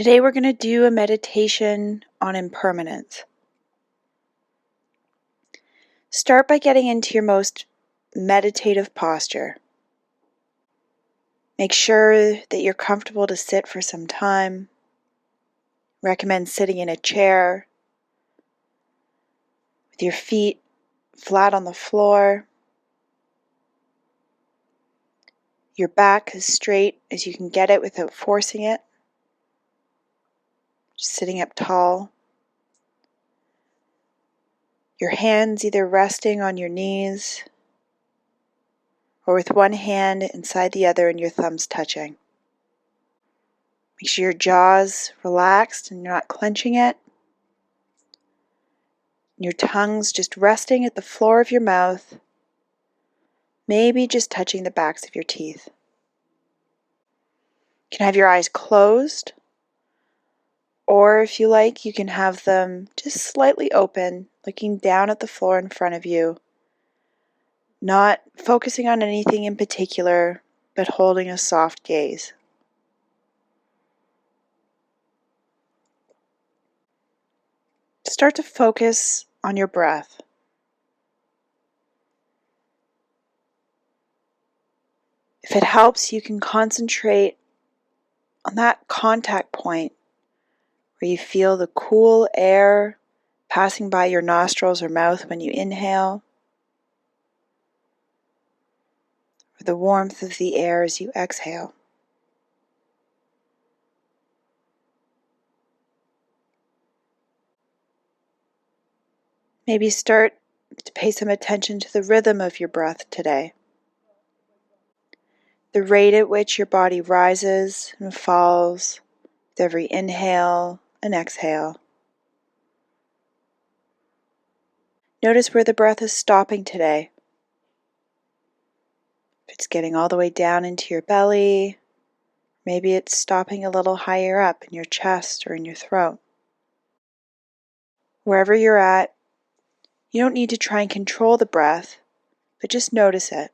Today we're going to do a meditation on impermanence. Start by getting into your most meditative posture. Make sure that you're comfortable to sit for some time. Recommend sitting in a chair with your feet flat on the floor. Your back as straight as you can get it without forcing it. Just sitting up tall. Your hands either resting on your knees or with one hand inside the other and your thumbs touching. Make sure your jaw's relaxed and you're not clenching it. Your tongue's just resting at the floor of your mouth, maybe just touching the backs of your teeth. You can have your eyes closed, or if you like, you can have them just slightly open, looking down at the floor in front of you, not focusing on anything in particular, but holding a soft gaze. Start to focus on your breath. If it helps, you can concentrate on that contact point where you feel the cool air passing by your nostrils or mouth when you inhale, or the warmth of the air as you exhale. Maybe start to pay some attention to the rhythm of your breath today. The rate at which your body rises and falls with every inhale and exhale. Notice where the breath is stopping today. If it's getting all the way down into your belly, maybe it's stopping a little higher up in your chest or in your throat. Wherever you're at, you don't need to try and control the breath, but just notice it.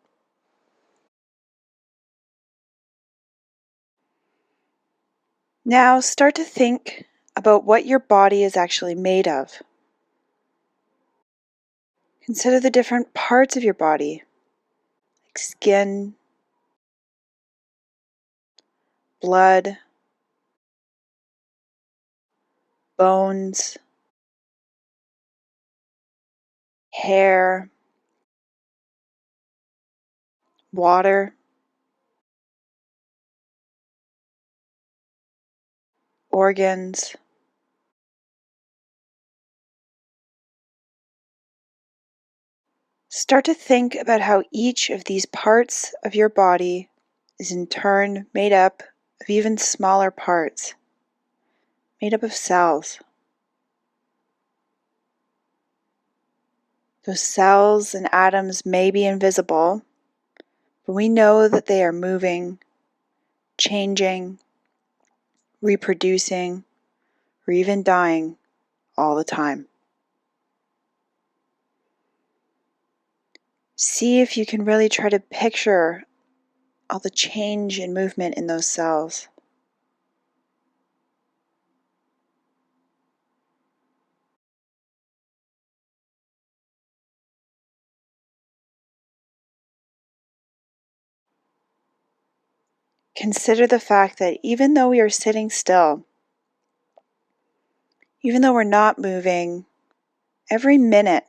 Now start to think about what your body is actually made of. Consider the different parts of your body, like skin, blood, bones, hair, water, organs. Start to think about how each of these parts of your body is in turn made up of even smaller parts, made up of cells. Those cells and atoms may be invisible, but we know that they are moving, changing, reproducing, or even dying all the time. See if you can really try to picture all the change and movement in those cells. Consider the fact that even though we are sitting still, even though we're not moving, every minute,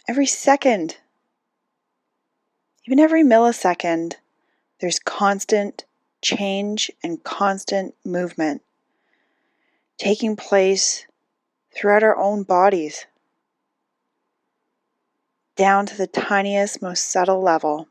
every second, even every millisecond, there's constant change and constant movement taking place throughout our own bodies, down to the tiniest, most subtle level.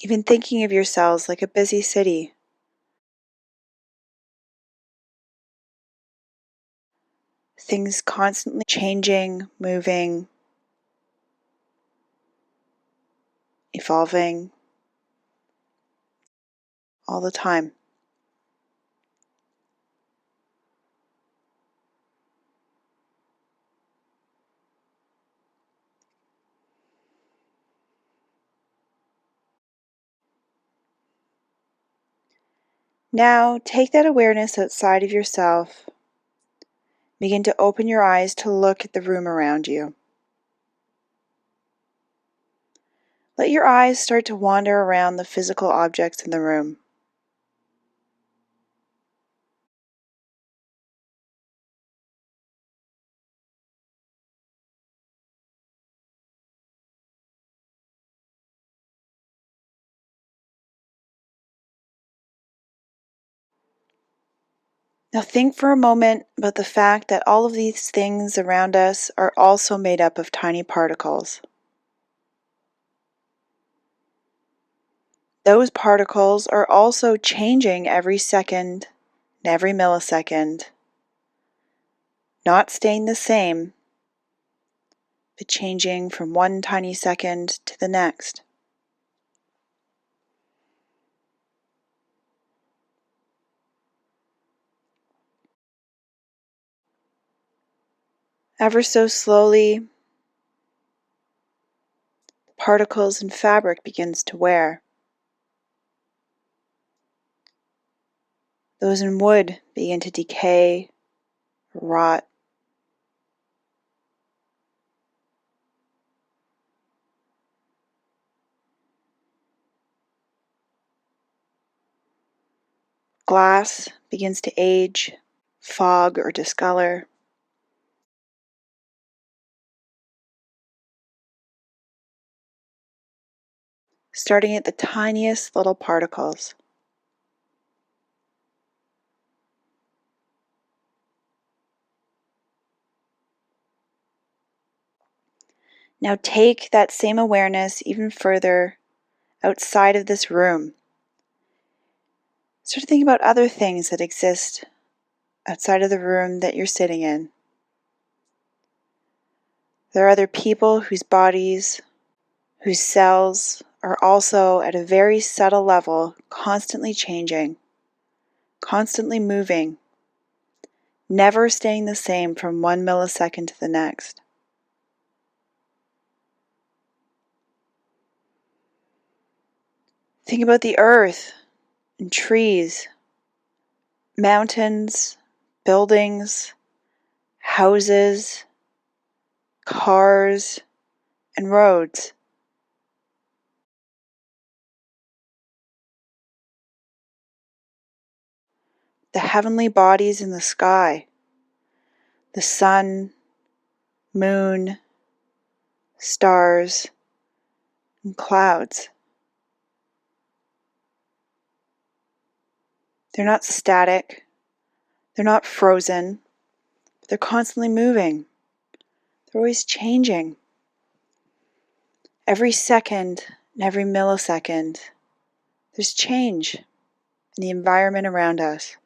Even thinking of your cells like a busy city. Things constantly changing, moving, evolving, all the time. Now take that awareness outside of yourself. Begin to open your eyes to look at the room around you. Let your eyes start to wander around the physical objects in the room. Now think for a moment about the fact that all of these things around us are also made up of tiny particles. Those particles are also changing every second and every millisecond, not staying the same, but changing from one tiny second to the next. Ever so slowly, the particles in fabric begins to wear. Those in wood begin to decay, rot. Glass begins to age, fog or discolor. Starting at the tiniest little particles. Now take that same awareness even further outside of this room. Start to think about other things that exist outside of the room that you're sitting in. There are other people whose bodies, whose cells are also at a very subtle level, constantly changing, constantly moving, never staying the same from one millisecond to the next. Think about the earth and trees, mountains, buildings, houses, cars, and roads. The heavenly bodies in the sky, the sun, moon, stars, and clouds. They're not static, they're not frozen, but they're constantly moving. They're always changing. Every second and every millisecond, there's change in the environment around us.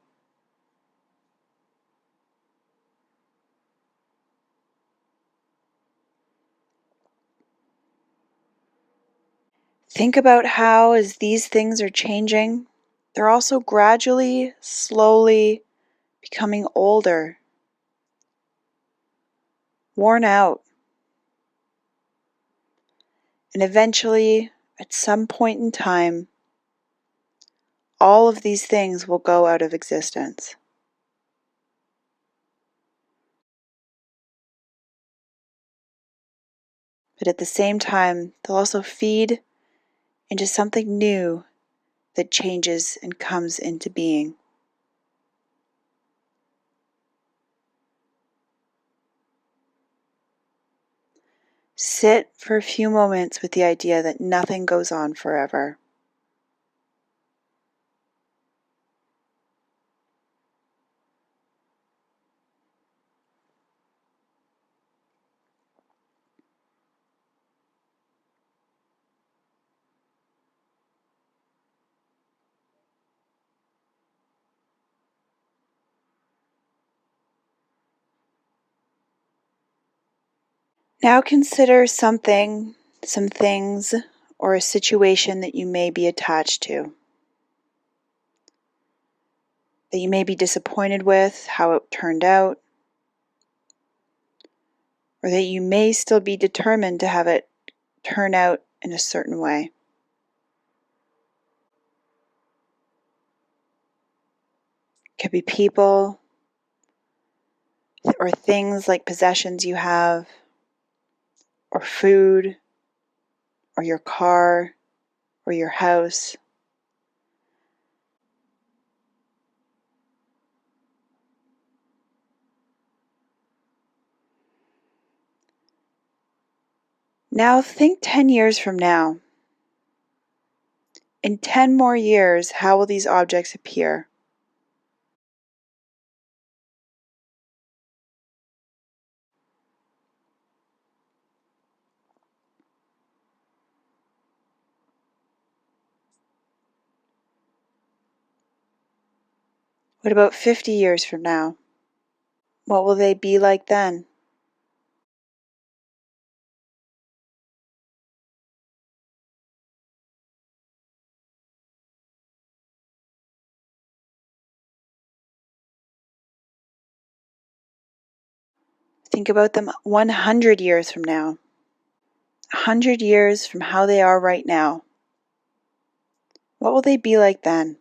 Think about how, as these things are changing, they're also gradually, slowly becoming older, worn out, and eventually, at some point in time, all of these things will go out of existence. But at the same time, they'll also feed into something new that changes and comes into being. Sit for a few moments with the idea that nothing goes on forever. Now consider something, some things, or a situation that you may be attached to. that you may be disappointed with how it turned out, or that you may still be determined to have it turn out in a certain way. It could be people or things like possessions you have, or food, or your car, or your house. Now think 10 years from now. In 10 more years, how will these objects appear? What about 50 years from now? What will they be like then? Think about them 100 years from now. 100 years from how they are right now. What will they be like then?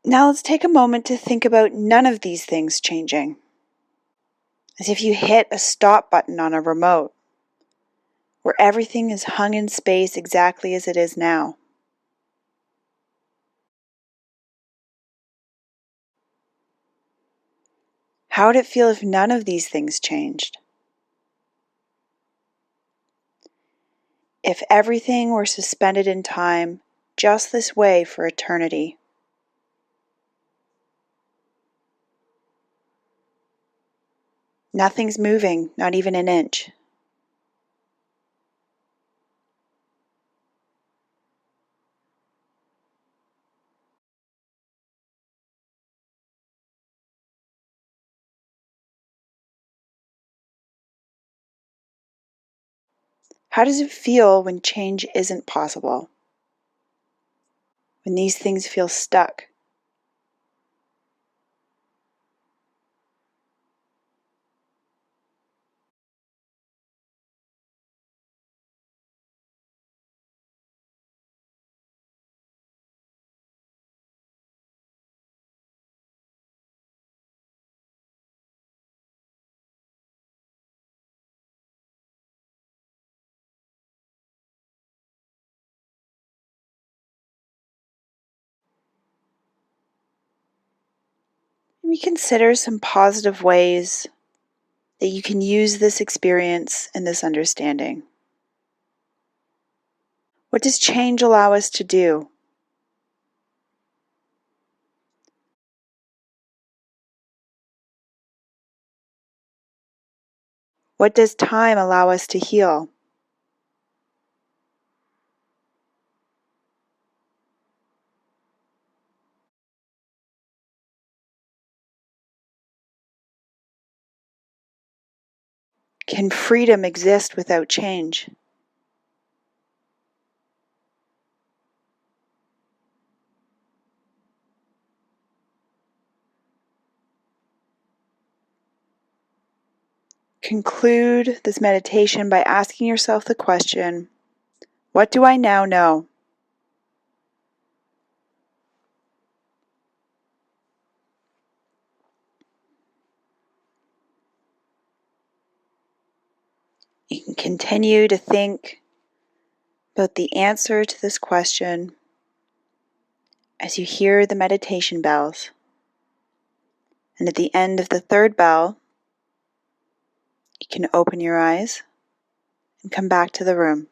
Now let's take a moment to think about none of these things changing. As if you hit a stop button on a remote, where everything is hung in space exactly as it is now. How would it feel if none of these things changed? If everything were suspended in time just this way for eternity? Nothing's moving, not even an inch. How does it feel when change isn't possible? When these things feel stuck? Maybe consider some positive ways that you can use this experience and this understanding. What does change allow us to do? What does time allow us to heal? Can freedom exist without change? Conclude this meditation by asking yourself the question, what do I now know? You can continue to think about the answer to this question as you hear the meditation bells. And at the end of the third bell, you can open your eyes and come back to the room.